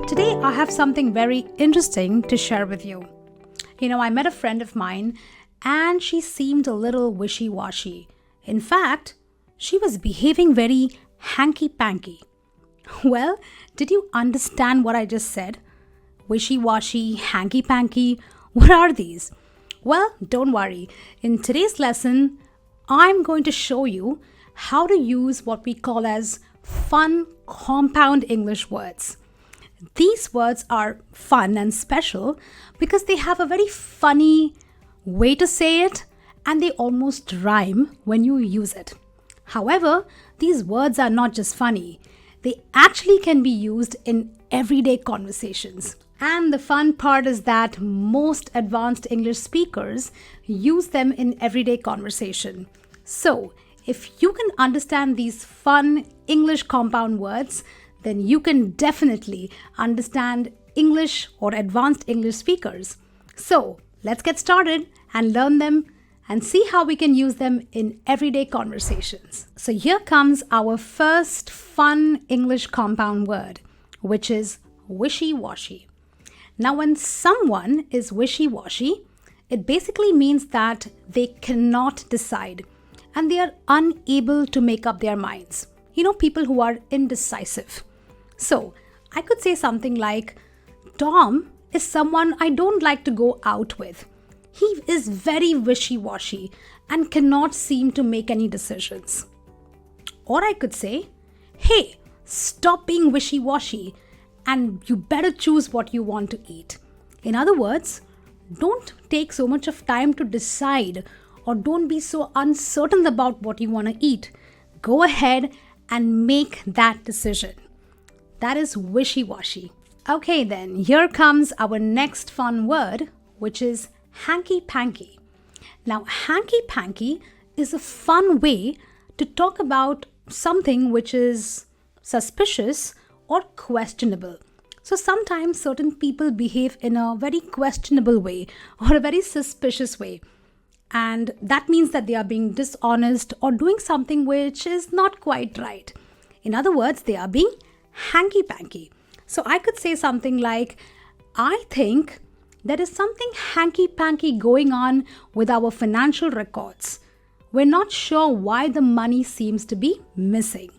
Today I have something very interesting to share with you. I met a friend of mine and she seemed a little wishy-washy. In fact, she was behaving very hanky-panky. Well, did you understand what I just said? Wishy-washy, hanky-panky, what are these? Well, don't worry. In today's lesson, I'm going to show you how to use what we call as fun compound English words. These words are fun and special because they have a very funny way to say it and they almost rhyme when you use it. However, these words are not just funny. They actually can be used in everyday conversations. And the fun part is that most advanced English speakers use them in everyday conversation. So, if you can understand these fun English compound words, then you can definitely understand English or advanced English speakers. So, let's get started and learn them and see how we can use them in everyday conversations. So here comes our first fun English compound word, which is wishy-washy. Now, when someone is wishy-washy, it basically means that they cannot decide and they are unable to make up their minds. People who are indecisive. So, I could say something like, Tom is someone I don't like to go out with. He is very wishy-washy and cannot seem to make any decisions. Or I could say, hey, stop being wishy-washy and you better choose what you want to eat. In other words, don't take so much of time to decide or don't be so uncertain about what you want to eat. Go ahead and make that decision. That is wishy-washy. Okay then, here comes our next fun word, which is hanky-panky. Now, hanky-panky is a fun way to talk about something which is suspicious or questionable. So sometimes certain people behave in a very questionable way or a very suspicious way. And that means that they are being dishonest or doing something which is not quite right. In other words, they are being hanky-panky. So I could say something like, I think there is something hanky-panky going on with our financial records. We're not sure why the money seems to be missing.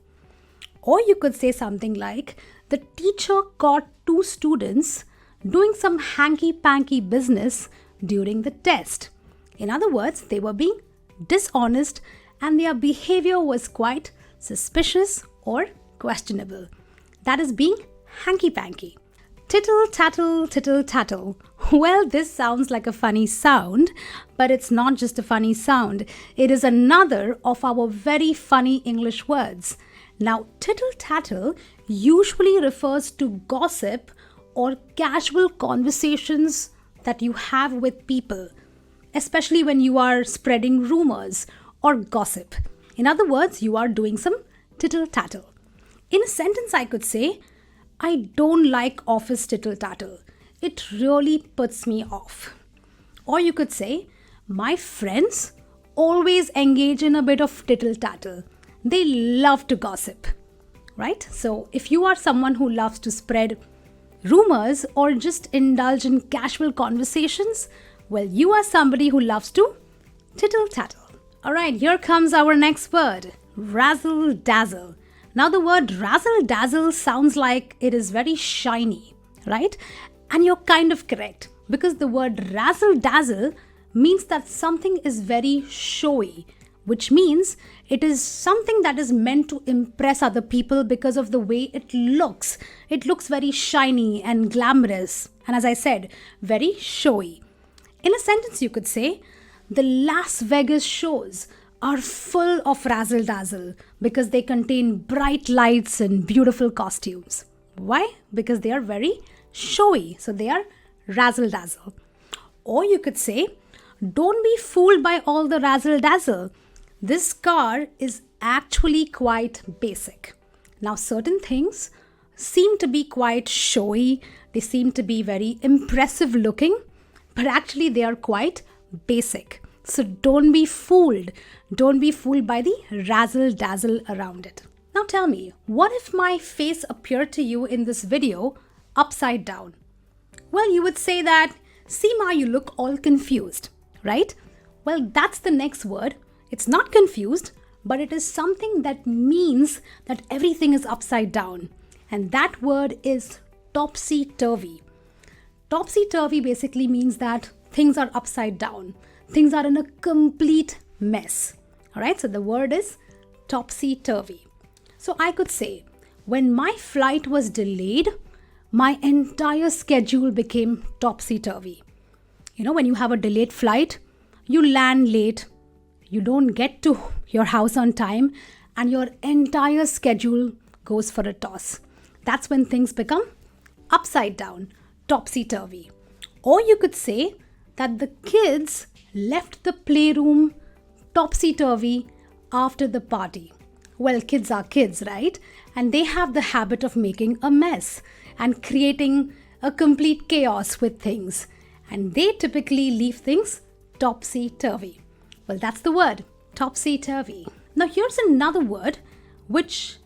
Or you could say something like, the teacher caught two students doing some hanky-panky business during the test. In other words, they were being dishonest and their behavior was quite suspicious or questionable. That is being hanky-panky. Tittle-tattle, tittle-tattle. Well, this sounds like a funny sound, but it's not just a funny sound. It is another of our very funny English words. Now, tittle-tattle usually refers to gossip or casual conversations that you have with people, especially when you are spreading rumors or gossip. In other words, you are doing some tittle-tattle. In a sentence, I could say, I don't like office tittle-tattle. It really puts me off. Or you could say, my friends always engage in a bit of tittle-tattle. They love to gossip, right? So if you are someone who loves to spread rumors or just indulge in casual conversations, well, you are somebody who loves to tittle-tattle. All right, here comes our next word, razzle-dazzle. Now the word razzle-dazzle sounds like it is very shiny, right? And you're kind of correct because the word razzle-dazzle means that something is very showy, which means it is something that is meant to impress other people because of the way it looks. It looks very shiny and glamorous. And as I said, very showy. In a sentence, you could say, the Las Vegas shows are full of razzle-dazzle because they contain bright lights and beautiful costumes. Why? Because they are very showy. So they are razzle-dazzle. Or you could say, don't be fooled by all the razzle-dazzle. This car is actually quite basic. Now, certain things seem to be quite showy. They seem to be very impressive looking, but actually they are quite basic. So don't be fooled. Don't be fooled by the razzle-dazzle around it. Now tell me, what if my face appeared to you in this video upside down? Well, you would say that, Ceema, you look all confused, right? Well, that's the next word. It's not confused, but it is something that means that everything is upside down. And that word is topsy-turvy. Topsy-turvy basically means that things are upside down. Things are in a complete mess. All right, so the word is topsy-turvy. So I could say, when my flight was delayed, my entire schedule became topsy-turvy. You know, when you have a delayed flight, you land late, you don't get to your house on time, and your entire schedule goes for a toss. That's when things become upside down, topsy-turvy. Or you could say that the kids left the playroom topsy-turvy after the party. Well, kids are kids, right? And they have the habit of making a mess and creating a complete chaos with things. And they typically leave things topsy-turvy. Well, that's the word, topsy-turvy. Now, here's another word which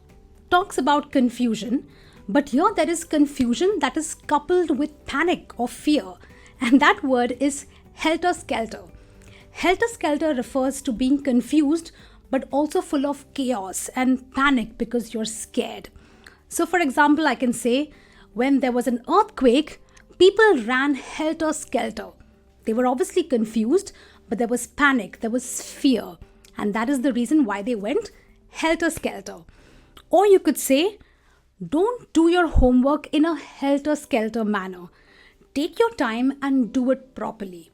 talks about confusion, but here there is confusion that is coupled with panic or fear, and that word is helter-skelter. Helter-skelter refers to being confused, but also full of chaos and panic because you're scared. So, for example, I can say, when there was an earthquake, people ran helter-skelter. They were obviously confused, but there was panic, there was fear, and that is the reason why they went helter-skelter. Or you could say, don't do your homework in a helter-skelter manner. Take your time and do it properly.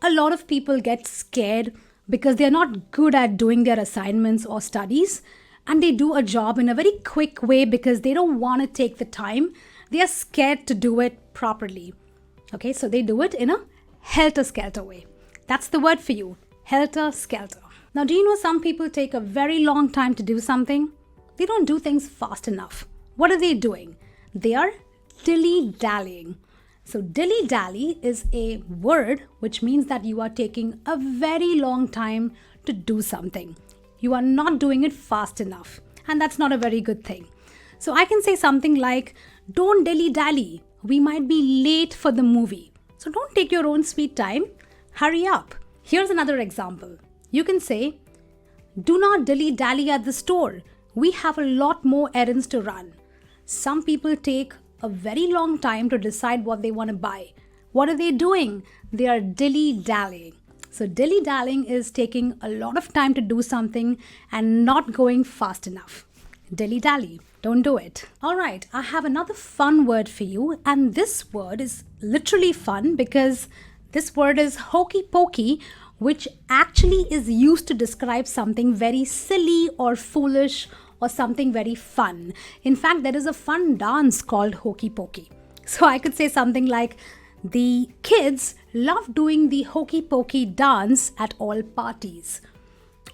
A lot of people get scared because they're not good at doing their assignments or studies, and they do a job in a very quick way because they don't want to take the time. They are scared to do it properly. Okay, so they do it in a helter-skelter way. That's the word for you, helter-skelter. Now, do you know some people take a very long time to do something? They don't do things fast enough. What are they doing? They are dilly-dallying. So dilly-dally is a word which means that you are taking a very long time to do something. You are not doing it fast enough, and that's not a very good thing. So I can say something like, don't dilly-dally. We might be late for the movie. So don't take your own sweet time. Hurry up. Here's another example. You can say, do not dilly-dally at the store. We have a lot more errands to run. Some people take a very long time to decide what they want to buy. What are they doing? They are dilly-dallying. So dilly-dallying is taking a lot of time to do something and not going fast enough. Dilly-dally. Don't do it. All right, I have another fun word for you, and this word is literally fun because this word is Hokey-Pokey, which actually is used to describe something very silly or foolish or something very fun. In fact, there is a fun dance called Hokey-Pokey. So I could say something like, the kids love doing the Hokey-Pokey dance at all parties.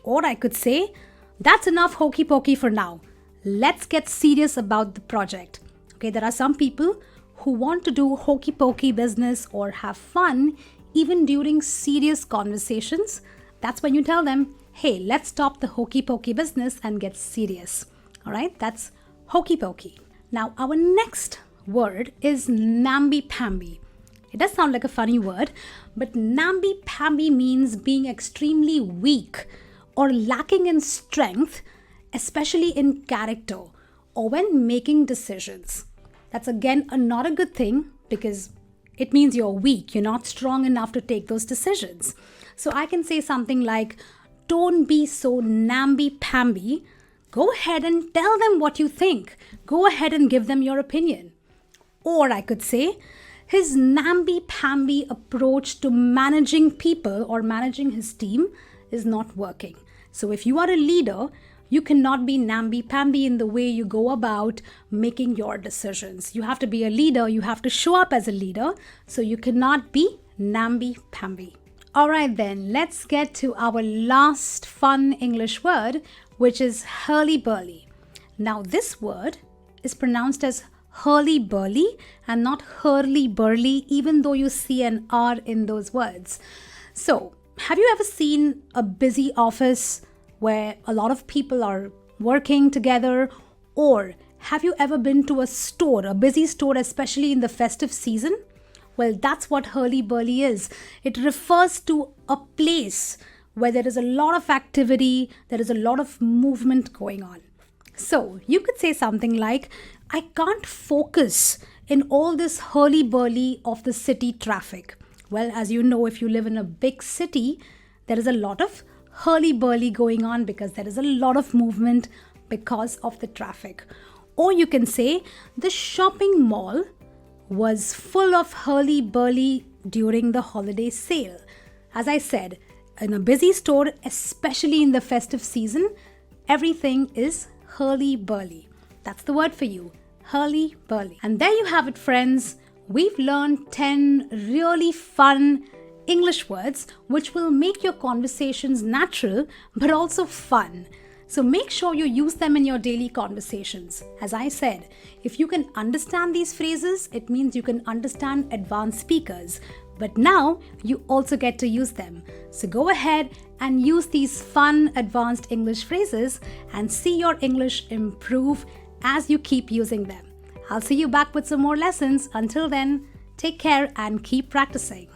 Or I could say, that's enough Hokey-Pokey for now. Let's get serious about the project. Okay, there are some people who want to do Hokey-Pokey business or have fun even during serious conversations. That's when you tell them, hey, let's stop the Hokey-Pokey business and get serious. All right, that's Hokey-Pokey. Now, our next word is Namby-pamby. It does sound like a funny word, but Namby-pamby means being extremely weak or lacking in strength, especially in character or when making decisions. That's again not a good thing because it means you're weak, you're not strong enough to take those decisions. So I can say something like, don't be so namby-pamby. Go ahead and tell them what you think. Go ahead and give them your opinion. Or I could say, his namby-pamby approach to managing people or managing his team is not working. So if you are a leader, you cannot be namby-pamby in the way you go about making your decisions. You have to be a leader. You have to show up as a leader. So you cannot be namby-pamby. All right, then, let's get to our last fun English word, which is hurly-burly. Now, this word is pronounced as Hurly-burly and not Hurly-burly, even though you see an R in those words. So, have you ever seen a busy office where a lot of people are working together, Or have you ever been to a store, a busy store, especially in the festive season? Well, that's what hurly-burly is. It refers to a place where there is a lot of activity, there is a lot of movement going on. So you could say something like, I can't focus in all this hurly-burly of the city traffic. Well, as you know, if you live in a big city, there is a lot of hurly-burly going on because there is a lot of movement because of the traffic. Or you can say, the shopping mall was full of hurly-burly during the holiday sale. As I said, in a busy store, especially in the festive season, everything is hurly-burly. That's the word for you, hurly-burly. And there you have it, friends. We've learned 10 really fun English words which will make your conversations natural but also fun. So make sure you use them in your daily conversations. As I said, if you can understand these phrases, it means you can understand advanced speakers. But now you also get to use them. So go ahead and use these fun advanced English phrases and see your English improve as you keep using them. I'll see you back with some more lessons. Until then, take care and keep practicing.